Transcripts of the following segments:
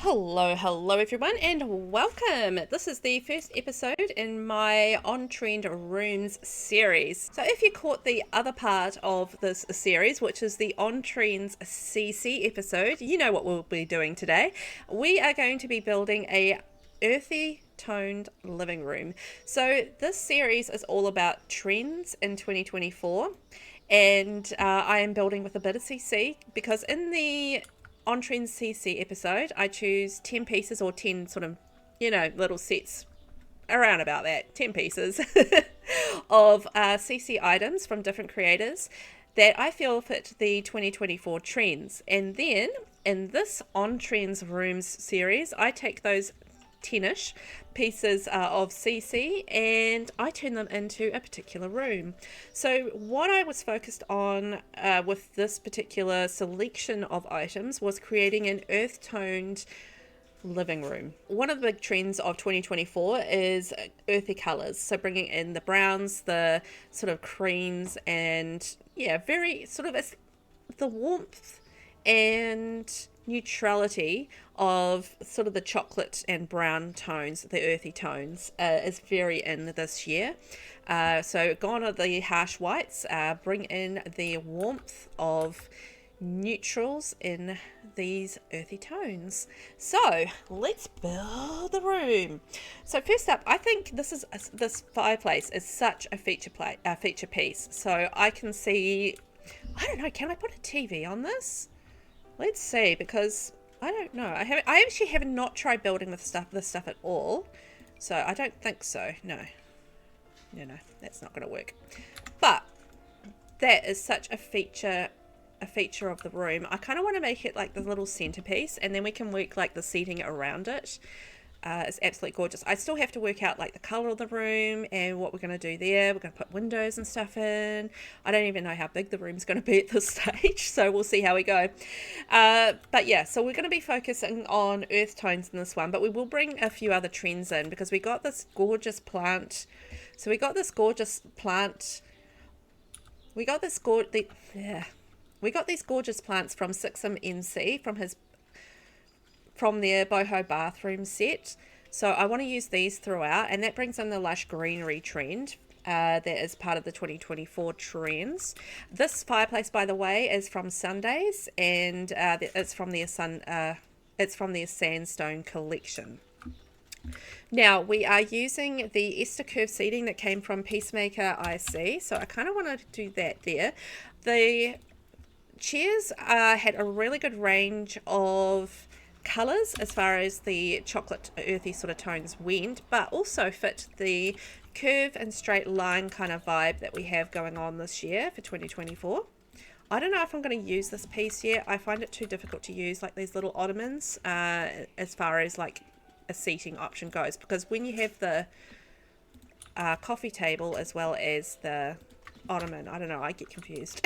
Hello everyone and welcome. This is the first episode in my On Trend Rooms series. So if you caught the other part of this series, which is the On Trends CC episode, you know what we'll be doing today. We are going to be building a earthy toned living room. So this series is all about trends in 2024 and I am building with a bit of CC because in the On Trends CC episode I choose 10 pieces or 10 sort of, little sets around about that, 10 pieces of CC items from different creators that I feel fit the 2024 trends. And then in this On Trends Rooms series, I take those 10-ish pieces of CC and I turn them into a particular room. So what I was focused on with this particular selection of items was creating an earth-toned living room. One of the big trends of 2024 is earthy colors, so bringing in the browns, the sort of creams, and very sort of the warmth and neutrality of sort of the chocolate and brown tones, the earthy tones, is very in this year. So gone are the harsh whites, bring in the warmth of neutrals in these earthy tones. So let's build the room. So first up, I think this fireplace is such a feature piece. So I can see, I don't know, can I put a TV on this? Let's see, because I don't know. I actually have not tried building this stuff at all. So I don't think so. No, that's not going to work. But that is such a feature of the room. I kind of want to make it like the little centerpiece, and then we can work like the seating around it. It's absolutely gorgeous. I still have to work out like the color of the room and what we're going to do there. We're going to put windows and stuff in. I don't even know how big the room's going to be at this stage, so we'll see how we go. But yeah, so we're going to be focusing on earth tones in this one, but we will bring a few other trends in because we got this gorgeous plant. So we got this gorgeous plant. We got these gorgeous plants from Sixum NC from their boho bathroom set. So I want to use these throughout, and that brings in the lush greenery trend that is part of the 2024 trends. This fireplace, by the way, is from Sundays, and it's from their sandstone collection. Now we are using the Ester curve seating that came from Peacemaker IC, so I kind of want to do that there. The chairs had a really good range of colours as far as the chocolate earthy sort of tones went, but also fit the curve and straight line kind of vibe that we have going on this year for 2024. I don't know if I'm going to use this piece yet. I find it too difficult to use, like these little ottomans, as far as like a seating option goes, because when you have the coffee table as well as the ottoman, I don't know, I get confused.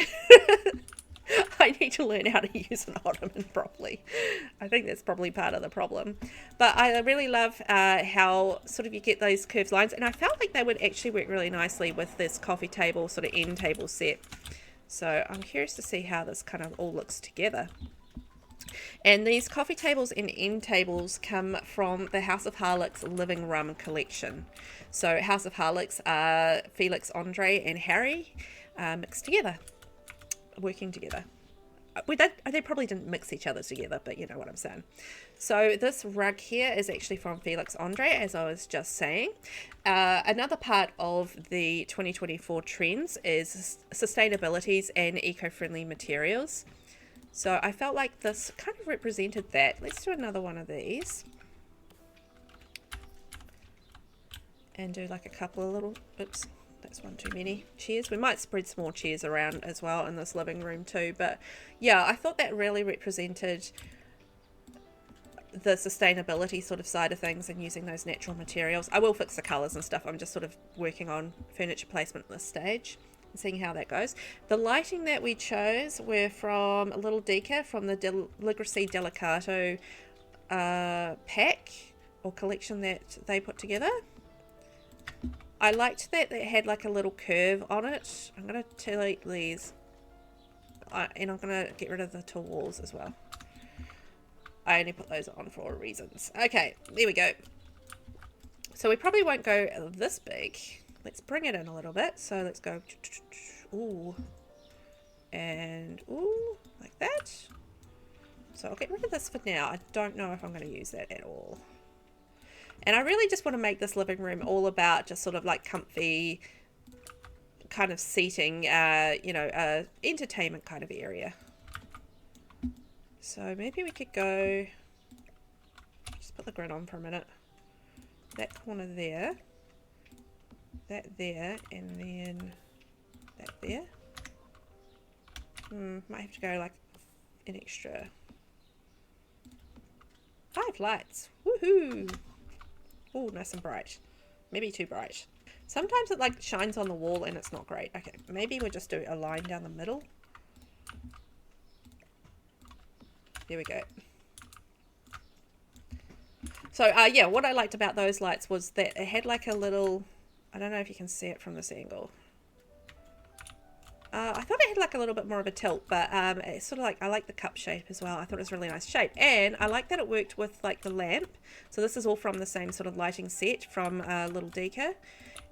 I need to learn how to use an ottoman properly. I think that's probably part of the problem. But I really love how sort of you get those curved lines, and I felt like they would actually work really nicely with this coffee table sort of end table set. So I'm curious to see how this kind of all looks together. And these coffee tables and end tables come from the House of Harlech's Living Room collection. So House of Harlech's are Felix, Andre and Harry mixed together, working together. They probably didn't mix each other together, but you know what I'm saying. So this rug here is actually from Felix Andre, as I was just saying. Another part of the 2024 trends is sustainabilities and eco-friendly materials. So I felt like this kind of represented that. Let's do another one of these. And do like a couple of little, oops, that's one too many chairs. We might spread some more chairs around as well in this living room too. But yeah, I thought that really represented the sustainability sort of side of things and using those natural materials. I will fix the colours and stuff. I'm just sort of working on furniture placement at this stage and seeing how that goes. The lighting that we chose were from a little Deca from the Ligracy Delicato pack or collection that they put together. I liked that it had like a little curve on it. I'm going to delete these and I'm going to get rid of the tall walls as well. I only put those on for reasons. Okay, there we go. So we probably won't go this big. Let's bring it in a little bit. So let's go, ooh, and ooh, like that. So I'll get rid of this for now. I don't know if I'm going to use that at all. And I really just want to make this living room all about just sort of like comfy kind of seating, you know, entertainment kind of area. So maybe we could go, just put the grid on for a minute. That corner there, that there, and then that there. Might have to go like an extra 5 lights. Woohoo! Oh, nice and bright. Maybe too bright. Sometimes it like shines on the wall and it's not great. Okay, maybe we'll just do a line down the middle. There we go. So yeah, what I liked about those lights was that it had like a little, I don't know if you can see it from this angle. I thought it had like a little bit more of a tilt, but it's sort of like, I like the cup shape as well. I thought it was a really nice shape, and I like that it worked with like the lamp. So this is all from the same sort of lighting set from Little Deca,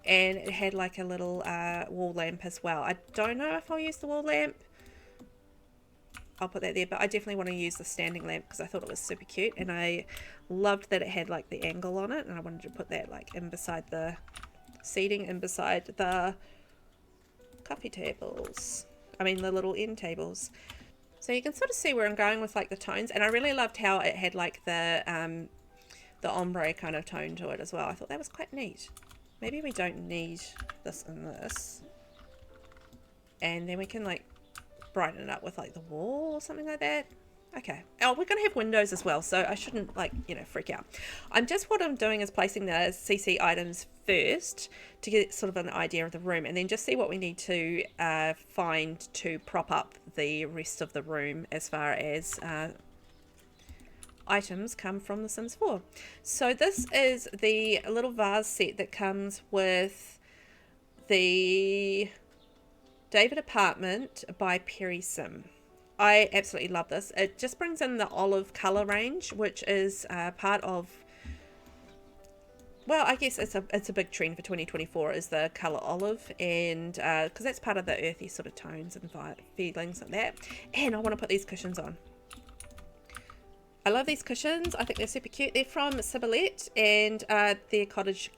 and it had like a little wall lamp as well. I don't know if I'll use the wall lamp. I'll put that there, but I definitely want to use the standing lamp because I thought it was super cute, and I loved that it had like the angle on it, and I wanted to put that like in beside the seating, in beside the coffee tables. I mean the little end tables. So you can sort of see where I'm going with like the tones, and I really loved how it had like the ombre kind of tone to it as well. I thought that was quite neat. Maybe we don't need this and this, and then we can like brighten it up with like the wall or something like that. Okay. Oh, we're going to have windows as well, so I shouldn't like, you know, freak out. What I'm doing is placing the CC items first to get sort of an idea of the room, and then just see what we need to find to prop up the rest of the room as far as items come from The Sims 4. So this is the little vase set that comes with the David Apartment by Perry Sim. I absolutely love this. It just brings in the olive color range, which is part of, well, I guess it's a big trend for 2024 is the color olive, and because that's part of the earthy sort of tones and feelings like that. And I want to put these cushions on. I love these cushions. I think they're super cute. They're from Sibilette, and their cottage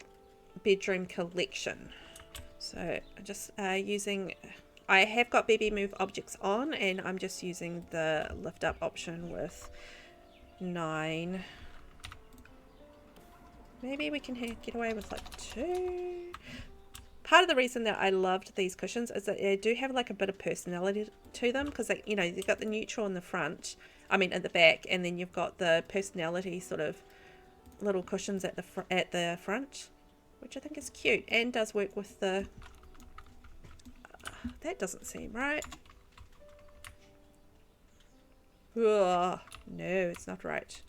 bedroom collection. So I'm just using, I have got BB Move objects on, and I'm just using the lift up option with 9. Maybe we can get away with like 2. Part of the reason that I loved these cushions is that they do have like a bit of personality to them, because you know, you've got the neutral in the front, I mean at the back, and then you've got the personality sort of little cushions at the front, which I think is cute and does work with the that doesn't seem right. Ugh, no, it's not right.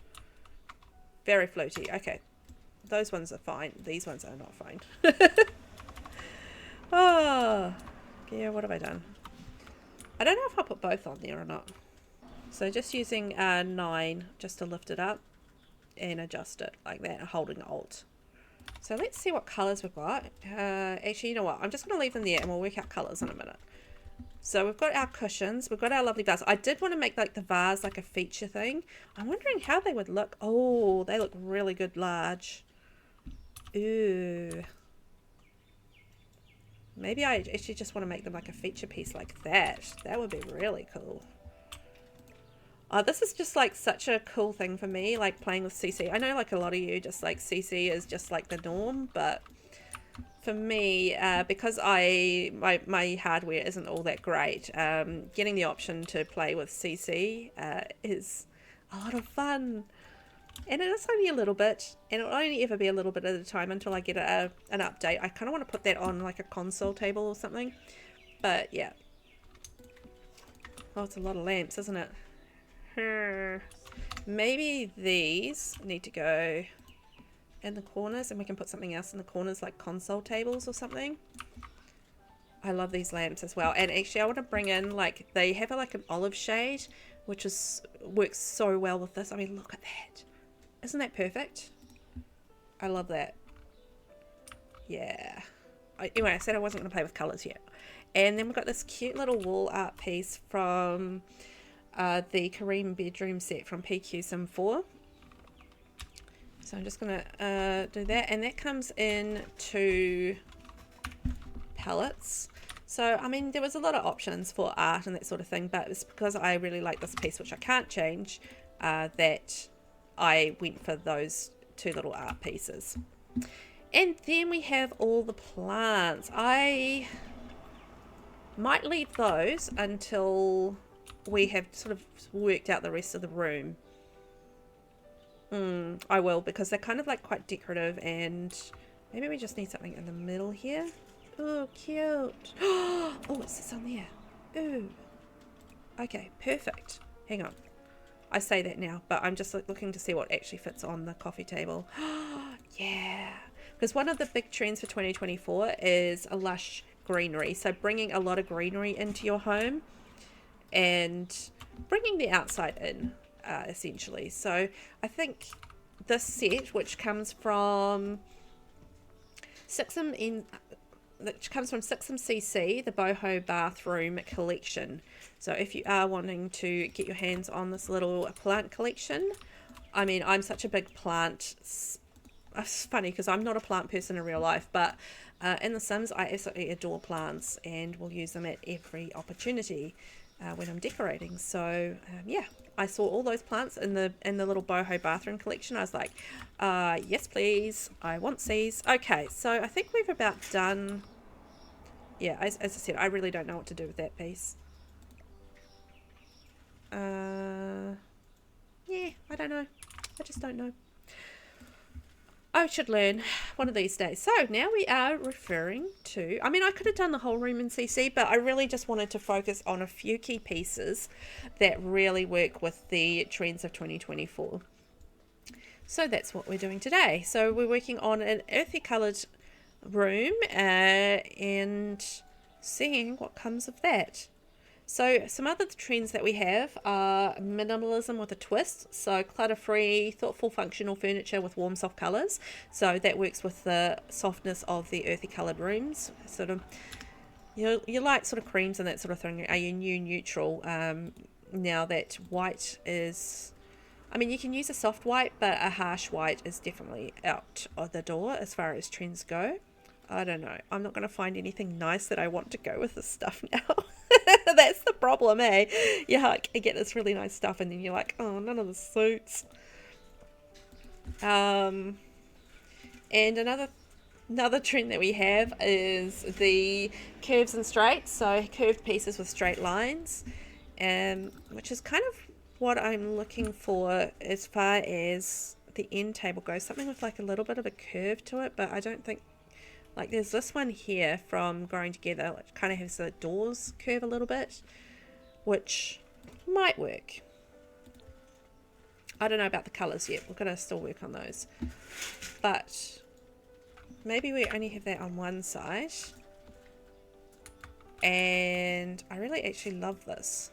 Very floaty. Okay, those ones are fine. These ones are not fine. Oh, yeah, what have I done? I don't know if I'll put both on there or not. So just using 9 just to lift it up and adjust it like that, holding Alt. So let's see what colours we've got. Actually, you know what? I'm just going to leave them there and we'll work out colours in a minute. So we've got our cushions. We've got our lovely vase. I did want to make like the vase like a feature thing. I'm wondering how they would look. Oh, they look really good large. Ooh. Maybe I actually just want to make them like a feature piece like that. That would be really cool. Oh, this is just like such a cool thing for me, like playing with CC. I know like a lot of you just like CC is just like the norm, but for me, because my hardware isn't all that great, getting the option to play with CC is a lot of fun. And it is only a little bit, and it'll only ever be a little bit at a time until I get an update. I kind of want to put that on like a console table or something, but yeah. Oh, it's a lot of lamps, isn't it? Maybe these need to go in the corners, and we can put something else in the corners like console tables or something. I love these lamps as well, and actually I want to bring in like, they have like an olive shade which works so well with this. I mean, look at that. Isn't that perfect? I love that. Yeah. Anyway, I said I wasn't going to play with colours yet. And then we've got this cute little wall art piece from the Kareem bedroom set from PQ Sim 4. So I'm just going to do that. And that comes in 2 palettes. So, I mean, there was a lot of options for art and that sort of thing, but it's because I really like this piece, which I can't change, that I went for those 2 little art pieces. And then we have all the plants. I might leave those until we have sort of worked out the rest of the room. I will, because they're kind of like quite decorative, and maybe we just need something in the middle here. Oh, cute. Oh, it sits on there. Ooh. Okay, perfect. Hang on. I say that now, but I'm just looking to see what actually fits on the coffee table. Yeah. Because one of the big trends for 2024 is a lush greenery. So bringing a lot of greenery into your home and bringing the outside in, essentially. So I think this set, which comes from Sixum CC, the Boho Bathroom Collection. So if you are wanting to get your hands on this little plant collection, I mean, I'm such a big plant. It's funny because I'm not a plant person in real life, but in The Sims, I absolutely adore plants and will use them at every opportunity when I'm decorating. So yeah, I saw all those plants in the little boho bathroom collection. I was like, yes please, I want these. Okay, so I think we've about done. Yeah, as I said, I really don't know what to do with that piece. Yeah, I don't know. I just don't know. I should learn one of these days. So now we are referring to, I mean, I could have done the whole room in CC, but I really just wanted to focus on a few key pieces that really work with the trends of 2024. So that's what we're doing today. So we're working on an earthy coloured room and seeing what comes of that. So some other trends that we have are minimalism with a twist. So clutter-free, thoughtful, functional furniture with warm, soft colours. So that works with the softness of the earthy coloured rooms. Sort of, you like sort of creams and that sort of thing. Are you new neutral? Now that white is, I mean, you can use a soft white, but a harsh white is definitely out of the door as far as trends go. I don't know. I'm not going to find anything nice that I want to go with this stuff now. That's the problem, eh? You get this really nice stuff and then you're like, oh, none of the suits. And another trend that we have is the curves and straights. So curved pieces with straight lines, which is kind of what I'm looking for as far as the end table goes. Something with like a little bit of a curve to it, but I don't think. Like there's this one here from Growing Together, which kind of has the doors curve a little bit, which might work. I don't know about the colours yet. We're going to still work on those. But maybe we only have that on one side. And I really actually love this.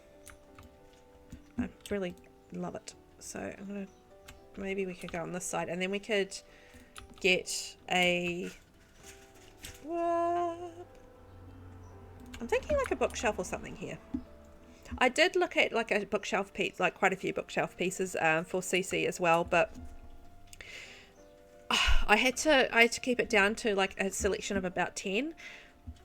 I really love it. So I'm going to, maybe we could go on this side and then we could get a... I'm thinking like a bookshelf or something here. I did look at like a bookshelf piece, like quite a few bookshelf pieces for CC as well, but I had to keep it down to like a selection of about 10.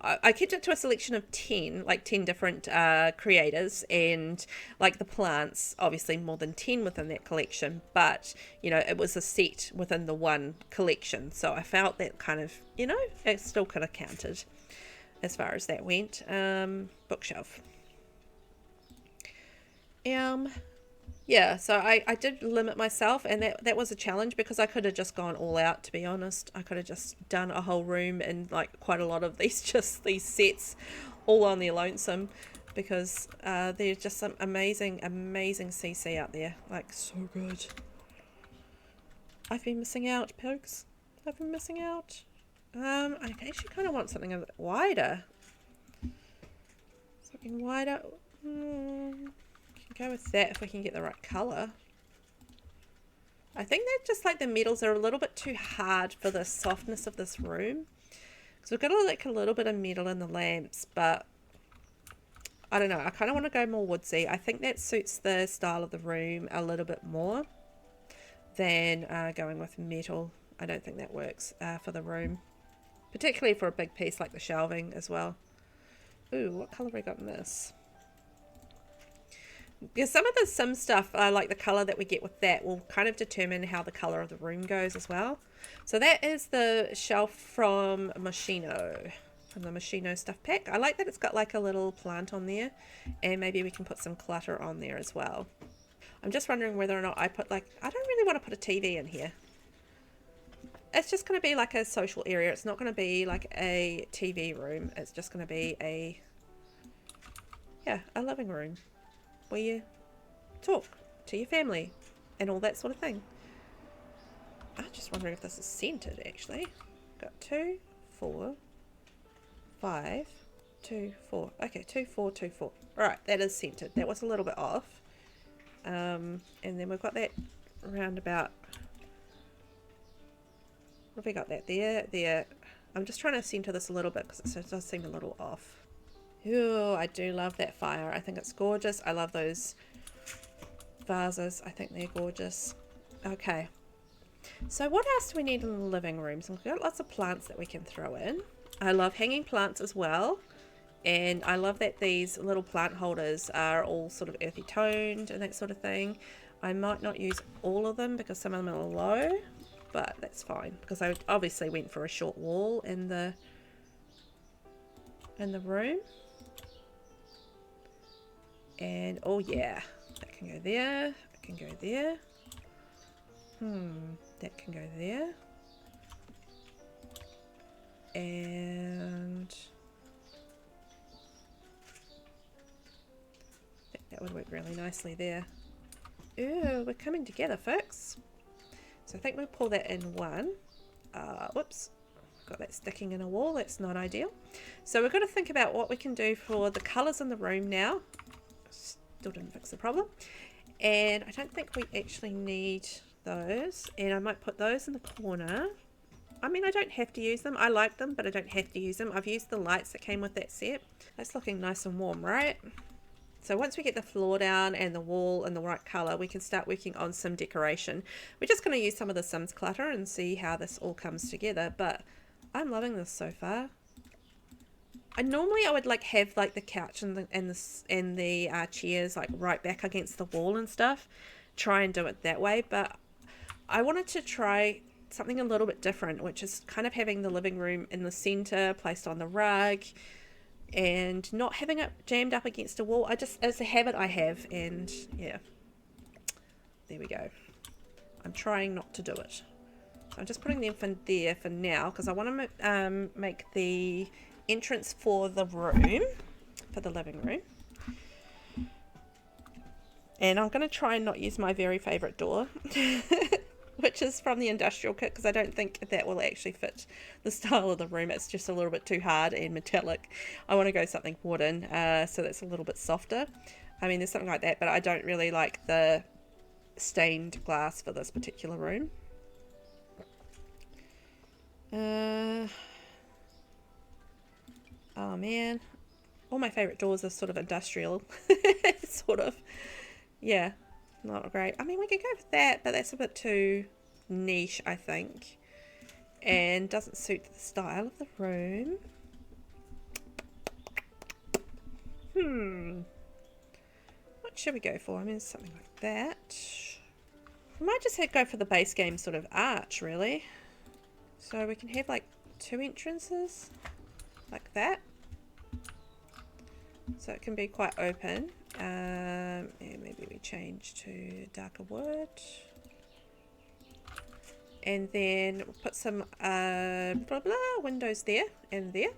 I kept it to a selection of 10, like 10 different creators, and like the plants, obviously more than 10 within that collection, but you know, it was a set within the one collection, so I felt that kind of, you know, it still could have counted as far as that went. Bookshelf. Yeah, so I did limit myself, and that was a challenge because I could have just gone all out, to be honest. I could have just done a whole room and like quite a lot of these sets all on their lonesome, because there's just some amazing CC out there, like so good. I've been missing out, pigs. I've been missing out. I actually kind of want something a bit wider. Something wider. go with that if we can get the right colour. I think that just like the metals are a little bit too hard for the softness of this room. So we've got like a little bit of metal in the lamps, but I don't know. I kind of want to go more woodsy. I think that suits the style of the room a little bit more than going with metal. I don't think that works for the room, particularly for a big piece like the shelving as well. Ooh, what colour have we got in this? Because some of the sim stuff, like the colour that we get with that, will kind of determine how the colour of the room goes as well. So that is the shelf from Moschino, from the Moschino stuff pack. I like that it's got like a little plant on there, and maybe we can put some clutter on there as well. I'm just wondering whether or not I put like, I don't really want to put a TV in here. It's just going to be like a social area. It's not going to be like a TV room. It's just going to be a living room where you talk to your family and all that sort of thing. I'm just wondering if this is centered actually. Got 2, 4, 5, 2, 4. Okay, 2, 4, 2, 4. Alright, that is centered. That was a little bit off. And then we've got that roundabout. What have we got that there? I'm just trying to center this a little bit because it does seem a little off. Ooh, I do love that fire. I think it's gorgeous. I love those vases. I think they're gorgeous. Okay. So what else do we need in the living room? So we've got lots of plants that we can throw in. I love hanging plants as well. And I love that these little plant holders are all sort of earthy toned and that sort of thing. I might not use all of them because some of them are low, but that's fine because I obviously went for a short wall in the room. And oh yeah, that can go there, that can go there. That can go there. And that would work really nicely there. Ooh, we're coming together, folks. So I think we'll pull that in one. Whoops, got that sticking in a wall. That's not ideal. So we're going to think about what we can do for the colours in the room now. Still didn't fix the problem. And I don't think we actually need those. And I might put those in the corner. I mean, I don't have to use them. I like them, but I don't have to use them. I've used the lights that came with that set. That's looking nice and warm, right? So once we get the floor down and the wall in the right colour, we can start working on some decoration. We're just going to use some of the Sims clutter and see how this all comes together. But I'm loving this so far. Normally I would like have like the couch and the chairs like right back against the wall and stuff. Try and do it that way. But I wanted to try something a little bit different, which is kind of having the living room in the center, placed on the rug, and not having it jammed up against a wall. It's a habit I have, and yeah, there we go. I'm trying not to do it. So I'm just putting them in there for now because I want to make the entrance for the room, for the living room. And I'm going to try and not use my very favourite door, which is from the industrial kit, because I don't think that will actually fit the style of the room. It's just a little bit too hard and metallic. I want to go something wooden, so that's a little bit softer. I mean, there's something like that, but I don't really like the stained glass for this particular room. Oh man, all my favourite doors are sort of industrial, sort of. Yeah, not great. I mean, we could go with that, but that's a bit too niche, I think, and doesn't suit the style of the room. What should we go for? I mean, something like that. We might just go for the base game sort of arch, really. So we can have like 2 entrances, like that. So it can be quite open. And maybe we change to darker wood. And then we'll put some windows there and there.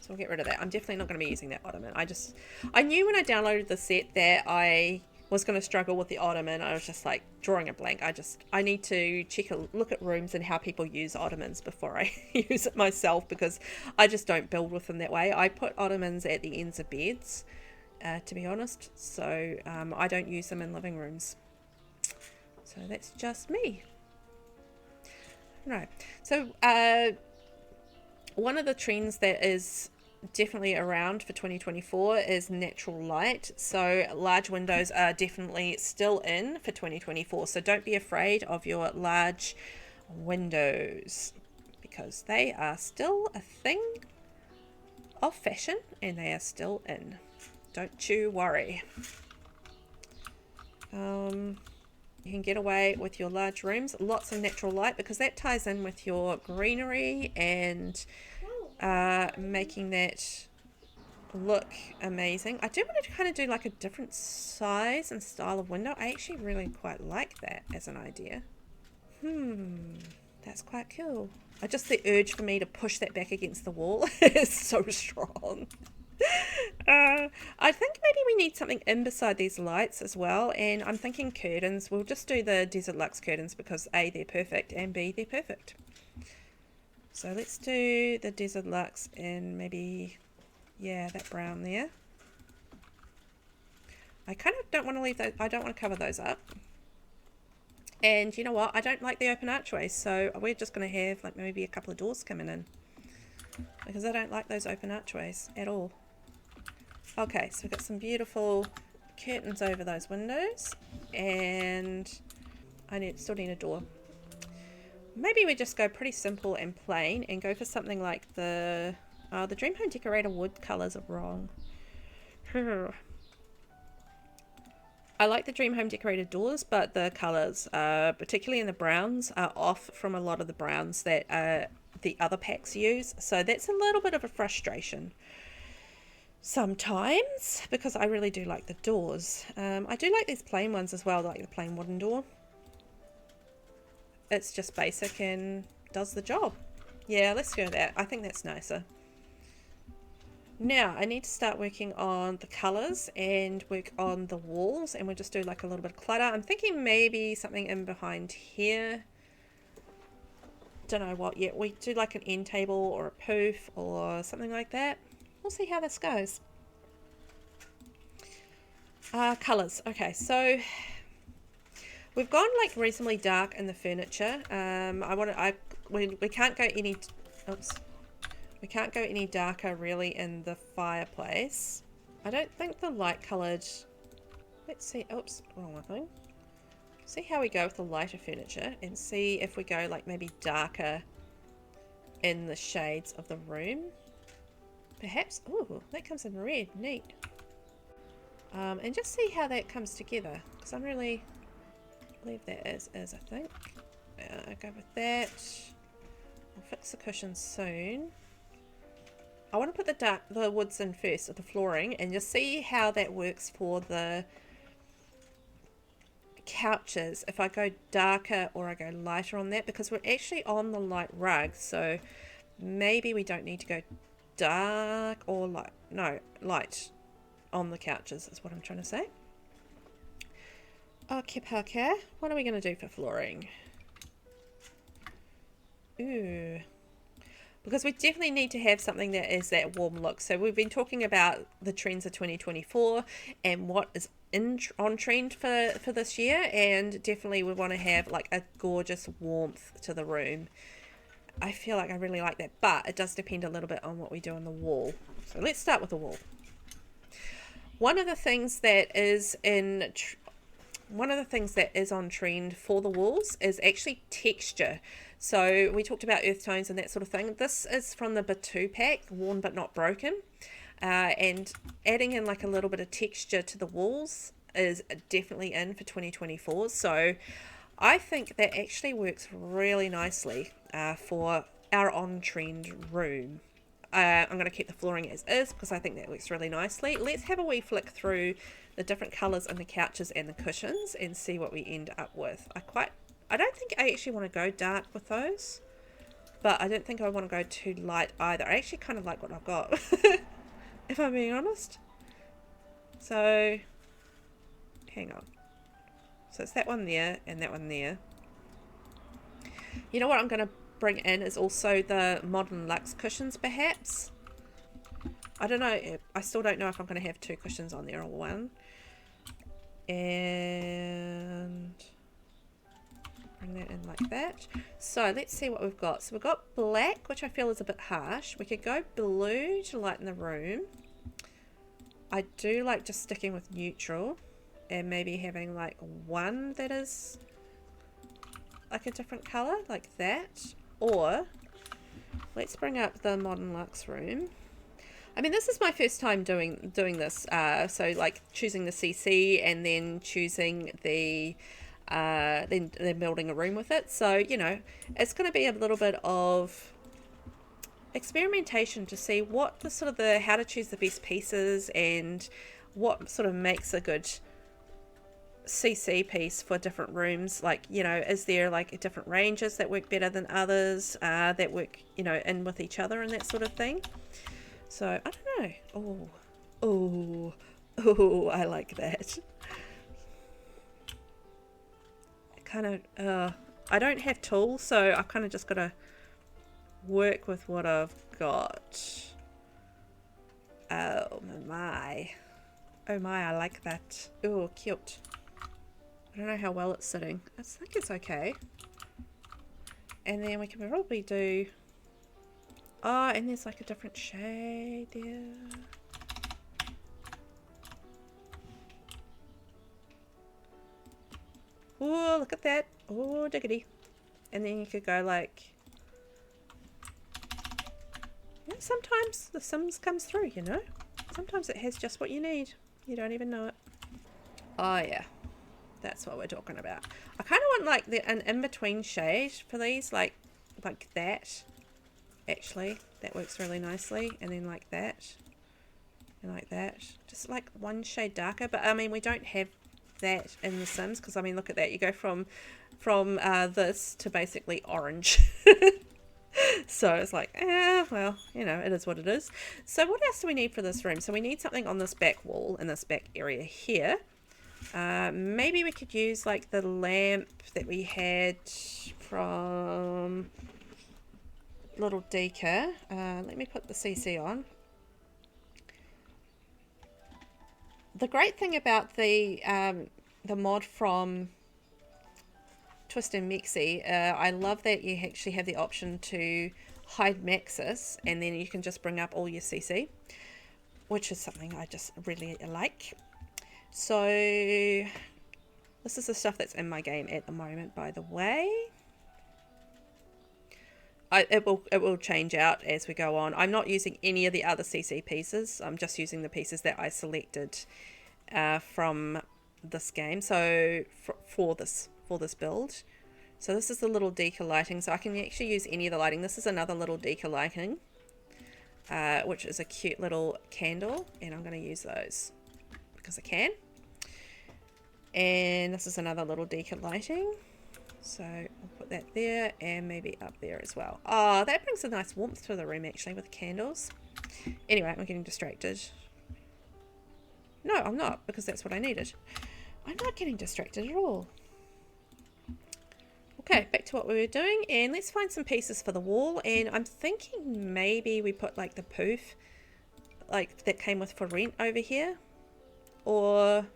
So we'll get rid of that. I'm definitely not going to be using that ottoman. I knew when I downloaded the set that I was going to struggle with the ottoman. I was just like drawing a blank. I need to look at rooms and how people use ottomans before I use it myself, because I just don't build with them that way. I put ottomans at the ends of beds to be honest. So I don't use them in living rooms. So that's just me. Right. So one of the trends that is definitely around for 2024 is natural light. So large windows are definitely still in for 2024. So don't be afraid of your large windows, because they are still a thing of fashion and they are still in. Don't you worry. You can get away with your large rooms, lots of natural light, because that ties in with your greenery and making that look amazing. I do want to kind of do like a different size and style of window. I actually really quite like that as an idea. That's quite cool. Just the urge for me to push that back against the wall is so strong. I think maybe we need something in beside these lights as well, and I'm thinking curtains. We'll just do the Desert Luxe curtains because A, they're perfect, and B, they're perfect. So let's do the Desert Luxe in maybe, yeah, that brown there. I kind of don't want to leave those, I don't want to cover those up. And you know what? I don't like the open archways, so we're just going to have like maybe a couple of doors coming in, because I don't like those open archways at all. Okay, so we've got some beautiful curtains over those windows, and I still need a door. Maybe we just go pretty simple and plain and go for something like the Dream Home Decorator wood colours are wrong. I like the Dream Home Decorator doors, but the colours, particularly in the browns, are off from a lot of the browns that the other packs use. So that's a little bit of a frustration sometimes, because I really do like the doors. I do like these plain ones as well, like the plain wooden door. It's just basic and does the job. Yeah, let's go with that. I think that's nicer. Now I need to start working on the colours and work on the walls, and we'll just do like a little bit of clutter. I'm thinking maybe something in behind here. Don't know what yet. We do like an end table or a poof or something like that. We'll see how this goes. Colours. Okay, so we've gone like reasonably dark in the furniture. We can't go any. Oops. We can't go any darker really in the fireplace. I don't think the light coloured. Let's see. Oops, wrong thing. See how we go with the lighter furniture, and see if we go like maybe darker in the shades of the room. Perhaps. Ooh, that comes in red. Neat. And just see how that comes together, because I'm really leave that as is. I think. I'll go with that. I'll fix the cushions soon. I want to put the woods in first, or the flooring, and just see how that works for the couches. If I go darker or I go lighter on that, because we're actually on the light rug, so maybe we don't need to go dark or light. No, light on the couches is what I'm trying to say. Okay. What are we going to do for flooring? Ooh. Because we definitely need to have something that is that warm look. So we've been talking about the trends of 2024 and what is on trend for this year, and definitely we want to have like a gorgeous warmth to the room. I feel like I really like that, but it does depend a little bit on what we do on the wall. So let's start with the wall. One of the things that is on trend for the walls is actually texture. So we talked about earth tones and that sort of thing. This is from the Batu pack, Worn But Not Broken. And adding in like a little bit of texture to the walls is definitely in for 2024. So I think that actually works really nicely for our on-trend room. I'm going to keep the flooring as is because I think that works really nicely. Let's have a wee flick through the different colours in the couches and the cushions and see what we end up with. I don't think I actually want to go dark with those, but I don't think I want to go too light either. I actually kind of like what I've got, if I'm being honest. So, hang on. So it's that one there and that one there. You know what I'm going to bring in is also the Modern Luxe cushions, perhaps. I don't know. I still don't know if I'm going to have 2 cushions on there or 1. And bring that in like that. So let's see what we've got. So we've got black, which I feel is a bit harsh. We could go blue to lighten the room. I do like just sticking with neutral and maybe having like 1 that is like a different color like that. Or let's bring up the Modern Luxe room. I mean, this is my first time doing this, so like choosing the CC and then choosing the then building a room with it. So, you know, it's going to be a little bit of experimentation to see what the sort of how to choose the best pieces and what sort of makes a good CC piece for different rooms. Like, you know, is there like different ranges that work better than others, that work, you know, in with each other and that sort of thing. So I don't know. Oh, I like that. Kind of, I don't have tools, so I kind of just got to work with what I've got. Oh my, I like that. Oh, cute. I don't know how well it's sitting. I think it's okay. And then we can probably do, oh, and there's like a different shade there. Oh, look at that. Oh, diggity. And then you could go like, yeah, sometimes the Sims comes through, you know. Sometimes it has just what you need. You don't even know it. Oh yeah, that's what we're talking about. I kind of want like an in-between shade for these, like that. Actually, that works really nicely. And then like that. And like that. Just like 1 shade darker. But I mean, we don't have that in the Sims, because I mean, look at that. You go from this to basically orange. So it's like, well, you know, it is what it is. So what else do we need for this room? So we need something on this back wall, in this back area here. Maybe we could use like the lamp that we had from Little Deca. Let me put the CC on. The great thing about the mod from Twist and Mexi, I love that you actually have the option to hide maxis, and then you can just bring up all your CC, which is something I just really like. So this is the stuff that's in my game at the moment, by the way. It will change out as we go on. I'm not using any of the other CC pieces. I'm just using the pieces that I selected from this game. So for this build. So this is the Little Deca lighting. So I can actually use any of the lighting. This is another Little Deca lighting, which is a cute little candle, and I'm going to use those because I can. And this is another Little Deca lighting. So I'll put that there and maybe up there as well. Oh, that brings a nice warmth to the room actually with the candles. Anyway, I'm getting distracted. No, I'm not, because that's what I needed. I'm not getting distracted at all. Okay, back to what we were doing, and let's find some pieces for the wall. And I'm thinking maybe we put like the poof, like that came with for rent over here. Or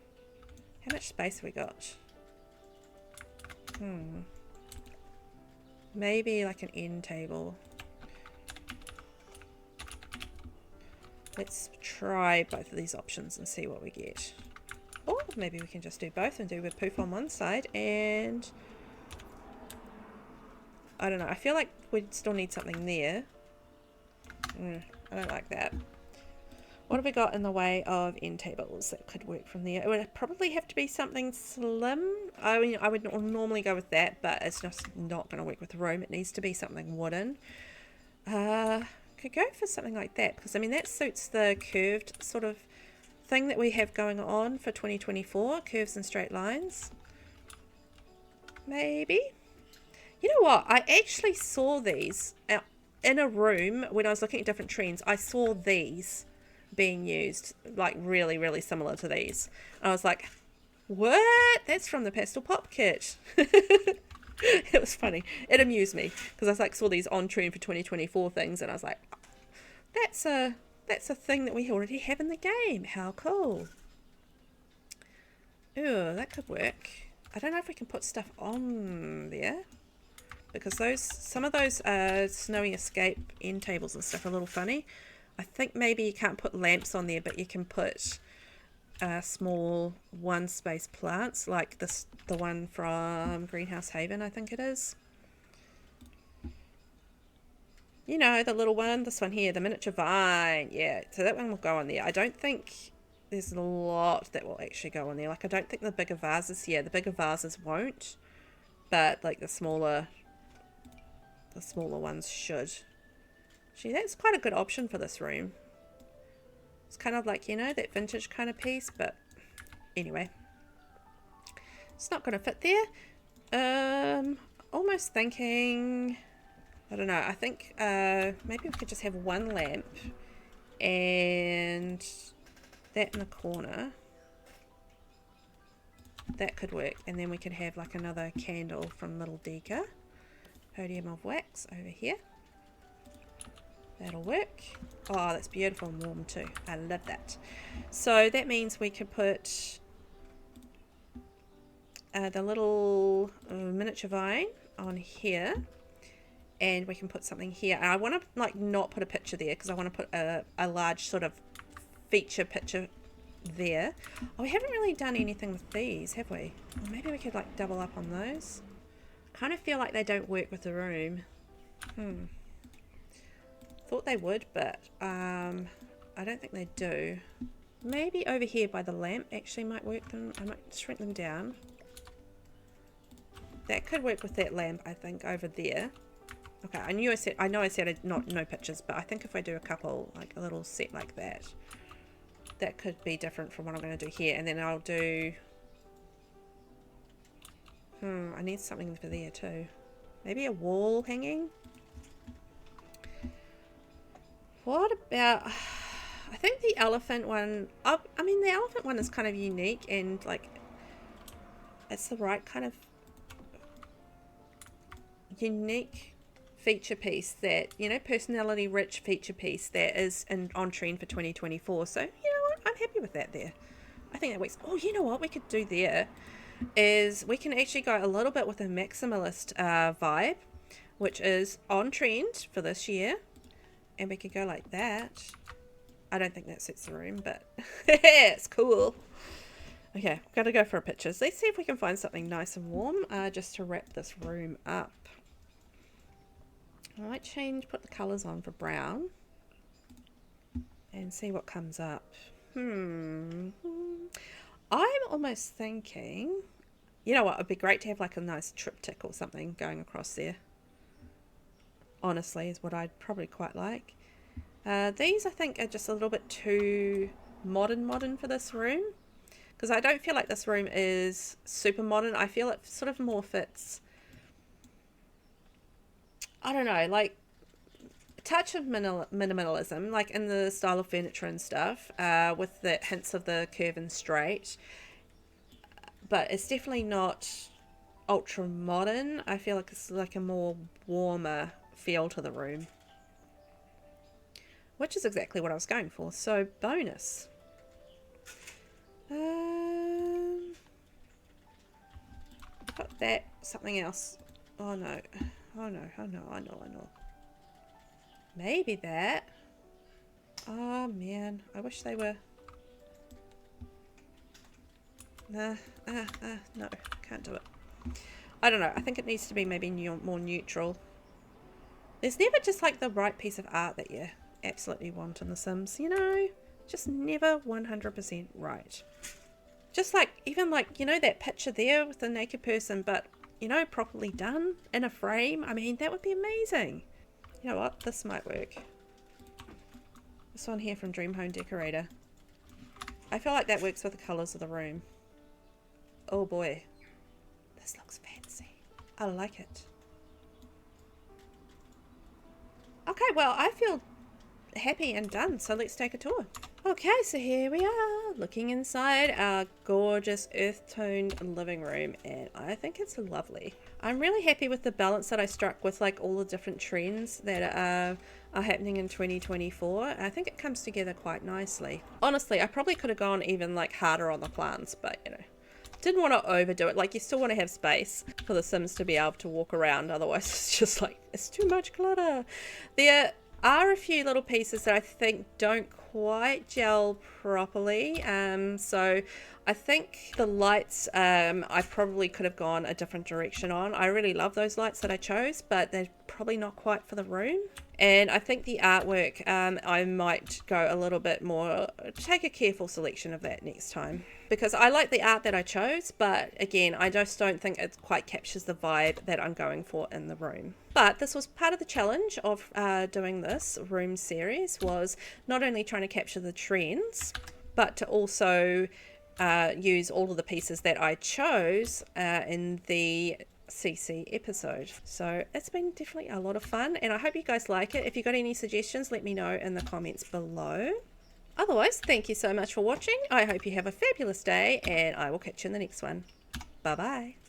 how much space have we got? Maybe like an end table. Let's try both of these options and see what we get. Or maybe we can just do both and do a poof on one side, and I don't know, I feel like we'd still need something there. I don't like that. What have we got in the way of end tables that could work from there? It would probably have to be something slim. I mean, I would normally go with that, but it's just not going to work with the room. It needs to be something wooden. Could go for something like that, because I mean that suits the curved sort of thing that we have going on for 2024, curves and straight lines. Maybe. You know what? I actually saw these in a room when I was looking at different trends. I saw these being used, like really, really similar to these. And I was like, what? That's from the Pastel Pop kit. It was funny. It amused me because I like saw these on trend for 2024 things, and I was like, that's a That's a thing that we already have in the game. How cool. Ooh, that could work. I don't know if we can put stuff on there, because some of those snowy escape end tables and stuff are a little funny. I think maybe you can't put lamps on there, but you can put small one space plants like the one from Greenhouse Haven, I think it is. You know, the little one, this one here, the miniature vine. Yeah, so that one will go on there. I don't think there's a lot that will actually go on there. Like, I don't think the bigger vases, the bigger vases won't, but like the smaller ones should. Gee, that's quite a good option for this room. It's kind of like, you know, that vintage kind of piece, but anyway. It's not going to fit there. Almost thinking, I don't know, I think maybe we could just have one lamp and that in the corner. That could work. And then we could have like another candle from Little Deca. Podium of wax over here. That'll work. Oh, that's beautiful and warm too. I love that. So that means we could put the little miniature vine on here, and we can put something here. And I want to like not put a picture there because I want to put a large sort of feature picture there. Oh, we haven't really done anything with these, have we? Or maybe we could like double up on those. Kind of feel like they don't work with the room. Thought they would, but I don't think they do. Maybe over here by the lamp actually might work them. I might shrink them down. That could work with that lamp, I think, over there. Okay, I know I said no pictures, but I think if I do a couple, like a little set like that, that could be different from what I'm going to do here. And then I'll do... I need something for there too. Maybe a wall hanging? What about... I think the elephant one... I mean, the elephant one is kind of unique and, like, it's the right kind of unique feature piece that, you know, personality rich feature piece that is on trend for 2024. So, you know what? I'm happy with that there. I think that works. Oh, you know what we could do there is we can actually go a little bit with a maximalist vibe, which is on trend for this year. And we could go like that. I don't think that suits the room, but it's cool. Okay, gotta go for a picture. So let's see if we can find something nice and warm just to wrap this room up. I might put the colours on for brown and see what comes up. I'm almost thinking, you know what, it'd be great to have like a nice triptych or something going across there. Honestly, is what I'd probably quite like. These I think are just a little bit too modern for this room, because I don't feel like this room is super modern. I feel it sort of more fits, I don't know, like a touch of minimalism, like in the style of furniture and stuff, with the hints of the curve and straight, but it's definitely not ultra modern. I feel like it's like a more warmer feel to the room, which is exactly what I was going for. So bonus. Got that, something else. Oh no. I know. Maybe that. Oh man, I wish they were. No, can't do it. I don't know. I think it needs to be maybe more neutral. There's never just like the right piece of art that you absolutely want in The Sims, you know? Just never 100% right. Just like, even like, you know, that picture there with the naked person, but, you know, properly done in a frame. I mean, that would be amazing. You know what? This might work. This one here from Dream Home Decorator. I feel like that works with the colours of the room. Oh boy. This looks fancy. I like it. Okay, well, I feel happy and done, so let's take a tour. Okay, so here we are. looking inside our gorgeous earth-toned living room, and I think it's lovely. I'm really happy with the balance that I struck with like all the different trends that are happening in 2024. I think it comes together quite nicely. Honestly, I probably could have gone even like harder on the plants, but you know, didn't want to overdo it. Like, you still want to have space for the Sims to be able to walk around, otherwise it's just like, it's too much clutter. There are a few little pieces that I think don't quite gel properly, so I think the lights I probably could have gone a different direction on. I really love those lights that I chose, but they're probably not quite for the room. And I think the artwork, I might go a little bit more, take a careful selection of that next time, because I like the art that I chose, but again, I just don't think it quite captures the vibe that I'm going for in the room. But this was part of the challenge of doing this room series, was not only trying to capture the trends, but to also use all of the pieces that I chose in the CC episode. So it's been definitely a lot of fun, and I hope you guys like it. If you got any suggestions, let me know in the comments below. Otherwise, thank you so much for watching. I hope you have a fabulous day, and I will catch you in the next one. Bye bye.